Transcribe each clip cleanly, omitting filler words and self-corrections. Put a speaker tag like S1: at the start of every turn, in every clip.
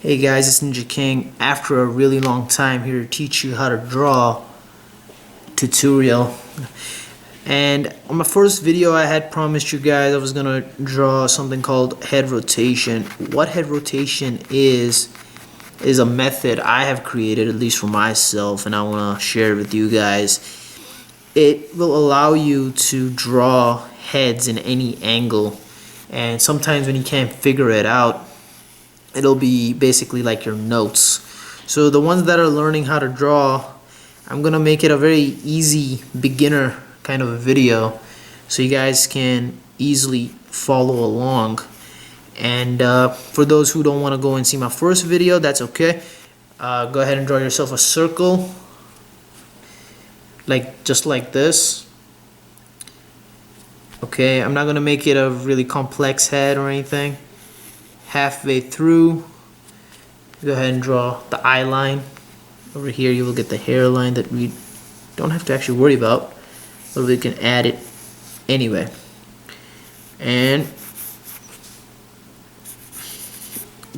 S1: Hey guys, it's Ninja King. After a really long time, here to teach you how to draw tutorial. And on my first video, I had promised you guys I was gonna draw something called head rotation. What head rotation is a method I have created, at least for myself, and I wanna share it with you guys. It will allow you to draw heads in any angle, and sometimes when you can't figure it out, it'll be basically like your notes. So the ones that are learning how to draw, I'm gonna make it a very easy beginner kind of a video so you guys can easily follow along. And for those who don't want to go and see my first video, that's okay. Go ahead and draw yourself a circle, just like this. Okay, I'm not gonna make it a really complex head or anything. Halfway through, go ahead and draw the eye line. Over here you will get the hairline that we don't have to actually worry about, but we can add it anyway. And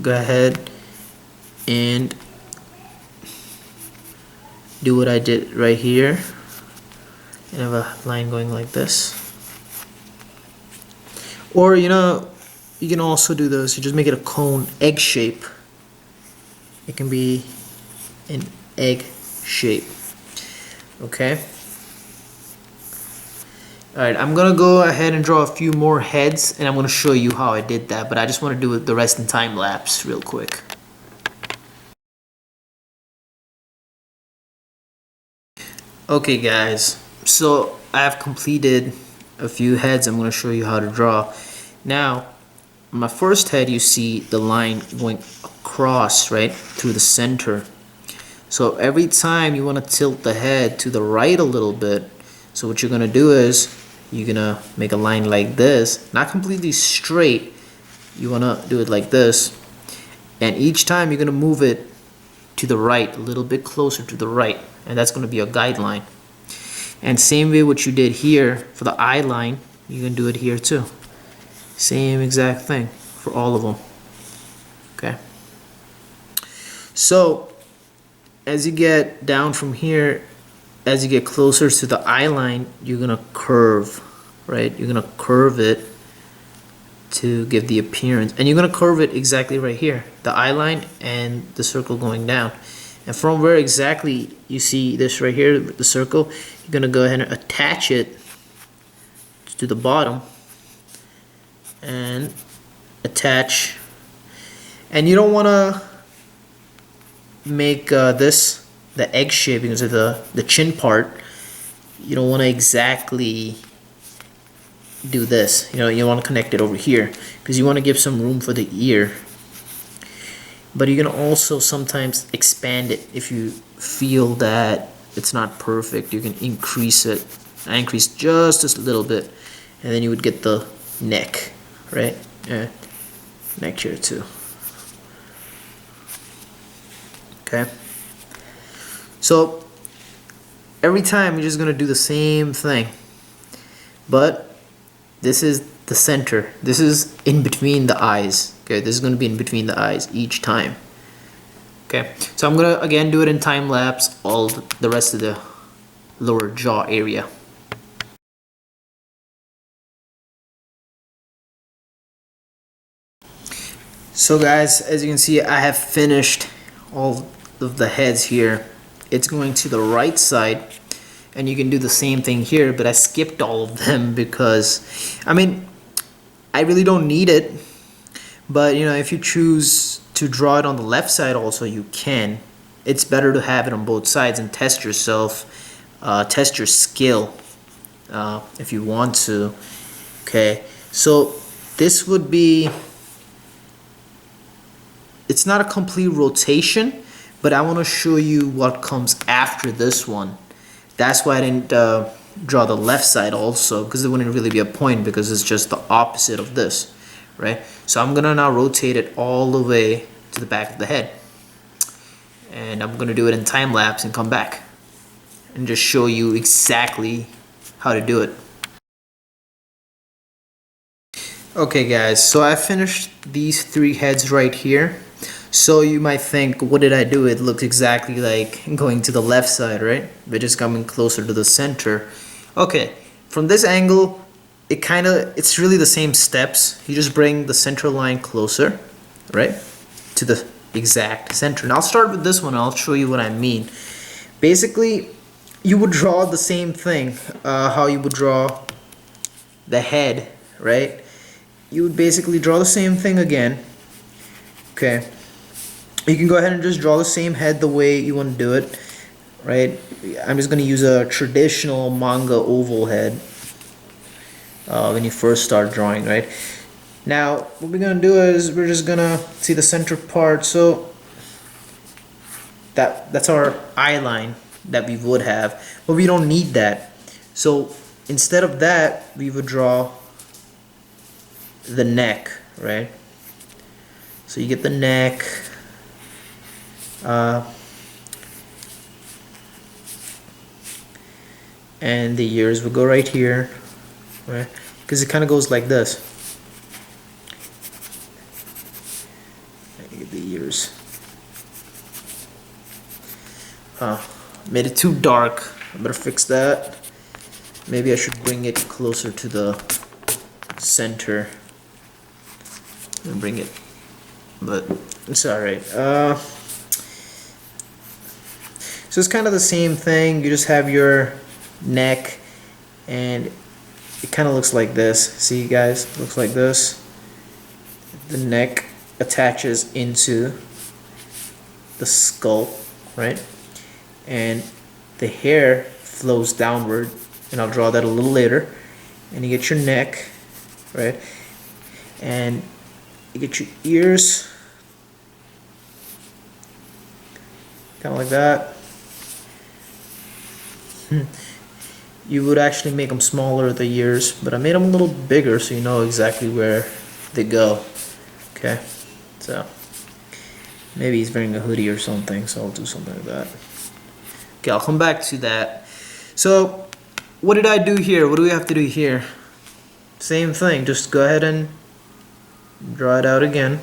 S1: go ahead and do what I did right here and have a line going like this. Or you can also do this, you just make it a cone, egg shape. It can be an egg shape. Okay? Alright, I'm gonna go ahead and draw a few more heads, and I'm gonna show you how I did that, but I just want to do it the rest in time lapse real quick. Okay guys, so I have completed a few heads. I'm gonna show you how to draw. Now, my first head, you see the line going across, right, through the center. So every time you want to tilt the head to the right a little bit, so what you're going to do is you're going to make a line like this, not completely straight. You want to do it like this, and each time you're going to move it to the right, a little bit closer to the right, and that's going to be a guideline. And same way what you did here for the eye line, you can do it here too. Same exact thing for all of them. Okay. So as you get down from here, as you get closer to the eye line, you're gonna curve, right? You're gonna curve it to give the appearance, and you're gonna curve it exactly right here, the eye line and the circle going down. And from where exactly you see this right here, the circle, you're gonna go ahead and attach it to the bottom and attach. And you don't want to make this the egg shape because of the chin part. You don't want to exactly do this. You want to connect it over here because you want to give some room for the ear. But you can also sometimes expand it if you feel that it's not perfect. You can increase it. I increase just a little bit, and then you would get the neck, right? Neck here too. Okay. So every time you're just gonna do the same thing, but this is the center. This is in between the eyes. Okay, this is gonna be in between the eyes each time. Okay, so I'm gonna again do it in time lapse, all the rest of the lower jaw area. So guys, as you can see, I have finished all of the heads here. It's going to the right side, and you can do the same thing here, but I skipped all of them because I really don't need it. But if you choose to draw it on the left side also, you can. It's better to have it on both sides and test yourself, test your skill if you want to. Okay, so this would be, it's not a complete rotation, but I want to show you what comes after this one. That's why I didn't draw the left side also, because it wouldn't really be a point, because it's just the opposite of this, right? So I'm gonna now rotate it all the way to the back of the head, and I'm gonna do it in time lapse and come back and just show you exactly how to do it. Okay guys, so I finished these three heads right here. So you might think, what did I do? It looks exactly like going to the left side, right? We're just coming closer to the center. Okay, from this angle, it's really the same steps. You just bring the center line closer, right? To the exact center. Now I'll start with this one. I'll show you what I mean. Basically, you would draw the same thing, how you would draw the head, right? You would basically draw the same thing again. Okay. You can go ahead and just draw the same head the way you want to do it, right? I'm just going to use a traditional manga oval head when you first start drawing, right? Now, what we're going to do is we're just going to see the center part. So that's our eye line that we would have, but we don't need that. So instead of that, we would draw the neck, right? So you get the neck. And the ears will go right here, right? Because it kind of goes like this. Get the ears. Made it too dark. I better fix that. Maybe I should bring it closer to the center and bring it, but it's alright. So it's kind of the same thing. You just have your neck and it kind of looks like this. See guys, it looks like this. The neck attaches into the skull, right? And the hair flows downward, and I'll draw that a little later. And you get your neck, right? And you get your ears, kind of like that. You would actually make them smaller, the ears, but I made them a little bigger so you know exactly where they go. Okay, so maybe he's wearing a hoodie or something, so I'll do something like that. Okay, I'll come back to that. So what did I do here? What do we have to do here? Same thing, just go ahead and draw it out again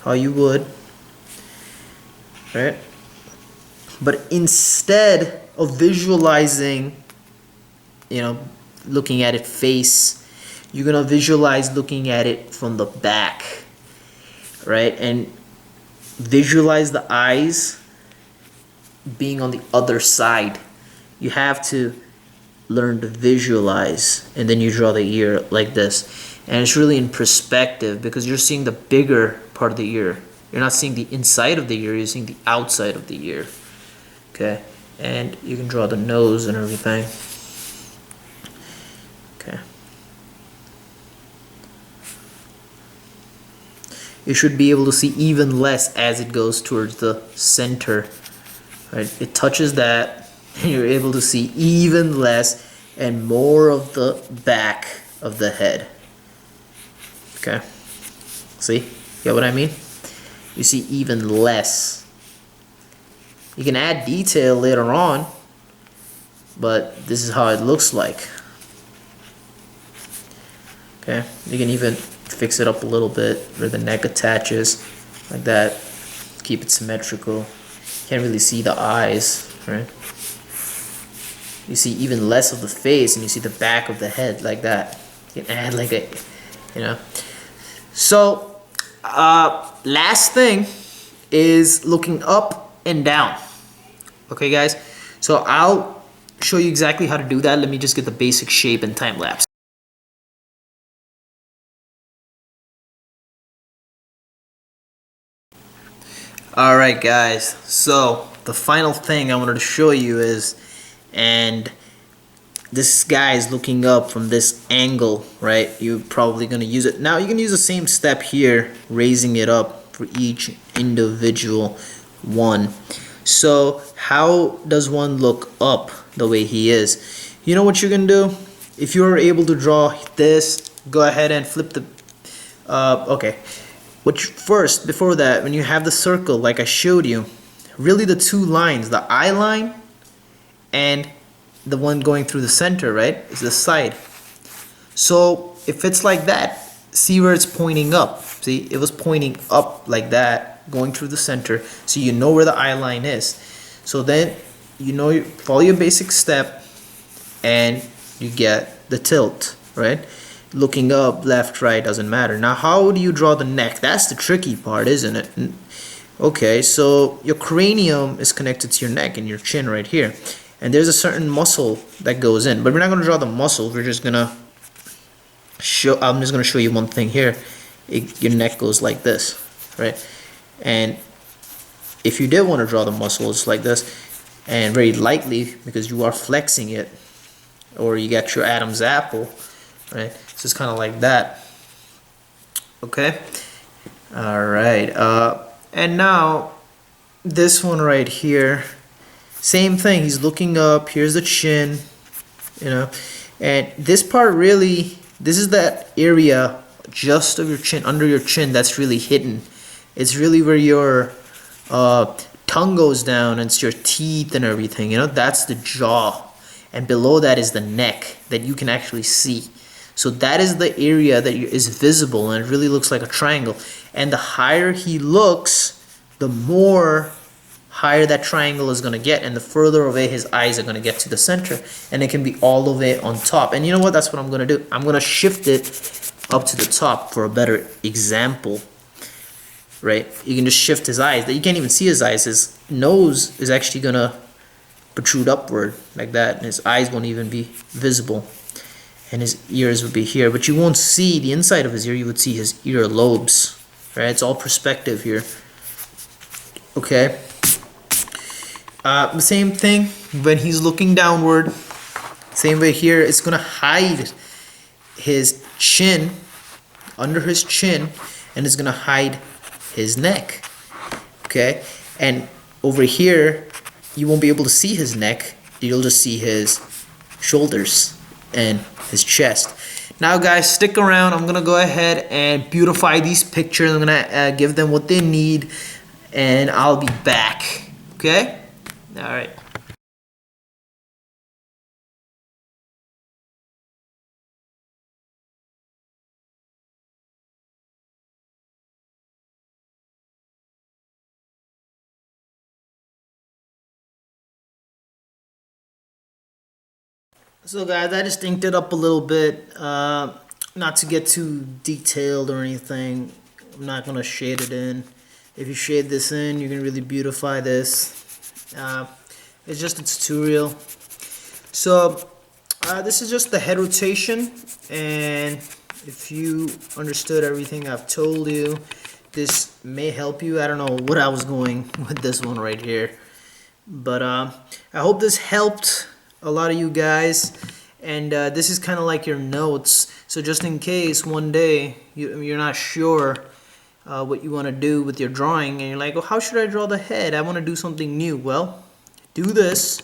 S1: how you would, right? But instead of visualizing, you know, looking at it face, you're gonna visualize looking at it from the back, right? And visualize the eyes being on the other side. You have to learn to visualize, and then you draw the ear like this. And it's really in perspective because you're seeing the bigger part of the ear. You're not seeing the inside of the ear, you're seeing the outside of the ear. Okay, and you can draw the nose and everything. Okay. You should be able to see even less as it goes towards the center. Right? It touches that, and you're able to see even less and more of the back of the head. Okay. See? Get what I mean? You see even less. You can add detail later on, but this is how it looks like. Okay, you can even fix it up a little bit where the neck attaches like that. Keep it symmetrical. Can't really see the eyes, right? You see even less of the face, and you see the back of the head like that. You can add like a, you know. So, last thing is looking up and down. Okay guys, so I'll show you exactly how to do that. Let me just get the basic shape and time lapse. Alright guys, so the final thing I wanted to show you is, and this guy is looking up from this angle, right? You're probably going to use it. Now you can use the same step here, raising it up for each individual one. So how does one look up the way he is? You know what you're going to do? If you're able to draw this, go ahead and flip the... okay. First, before that, when you have the circle like I showed you, really the two lines, the eye line and the one going through the center, right, is the side. So if it's like that, see where it's pointing up. See, it was pointing up like that. going through the center, so you know where the eye line is. So then you know, you follow your basic step and you get the tilt, right? Looking up, left, right, doesn't matter. Now how do you draw the neck? That's the tricky part, isn't it? Okay, so your cranium is connected to your neck and your chin right here, and there's a certain muscle that goes in, but we're not going to draw the muscle. We're just gonna show, I'm just going to show you one thing here. Your neck goes like this, right? And if you did want to draw the muscle, it's like this, and very lightly, because you are flexing it, or you got your Adam's apple, right? So it's kind of like that. Okay, all right. And now this one right here, same thing. He's looking up. Here's the chin, you know, and this part really, this is that area just of your chin, under your chin, that's really hidden. It's really where your tongue goes down, and it's your teeth and everything, you know. That's the jaw, and below that is the neck that you can actually see. So that is the area that is visible, and it really looks like a triangle. And the higher he looks, the more higher that triangle is going to get, and the further away his eyes are going to get to the center, and it can be all the way on top. And you know what, that's what I'm going to do. I'm going to shift it up to the top for a better example, right? You can just shift his eyes. You can't even see his eyes. His nose is actually going to protrude upward like that, and his eyes won't even be visible, and his ears would be here, but you won't see the inside of his ear. You would see his ear lobes, right? It's all perspective here. Okay, the same thing when he's looking downward, same way here. It's gonna hide his chin, under his chin, and it's gonna hide his neck. Okay, and over here you won't be able to see his neck. You'll just see his shoulders and his chest. Now guys, stick around. I'm gonna go ahead and beautify these pictures. I'm gonna give them what they need, and I'll be back. Okay, all right. So guys, I just inked it up a little bit, not to get too detailed or anything. I'm not gonna shade it in. If you shade this in, you can really beautify this. It's just a tutorial. So this is just the head rotation, and if you understood everything I've told you, this may help you. I don't know what I was going with this one right here, but I hope this helped a lot of you guys, and this is kind of like your notes. So just in case one day you're not sure what you want to do with your drawing, and you're like, oh, how should I draw the head? I want to do something new. Well, do this,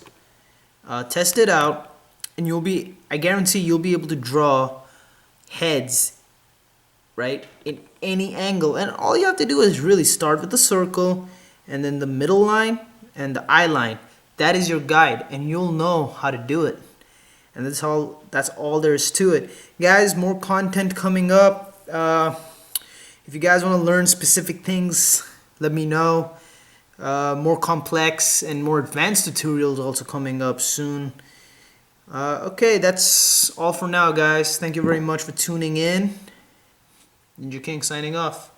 S1: test it out, and I guarantee you'll be able to draw heads, right, in any angle. And all you have to do is really start with the circle, and then the middle line and the eye line. That is your guide, and you'll know how to do it. And that's all there is to it. Guys, more content coming up. If you guys want to learn specific things, let me know. More complex and more advanced tutorials also coming up soon. Okay, that's all for now, guys. Thank you very much for tuning in. Ninja King signing off.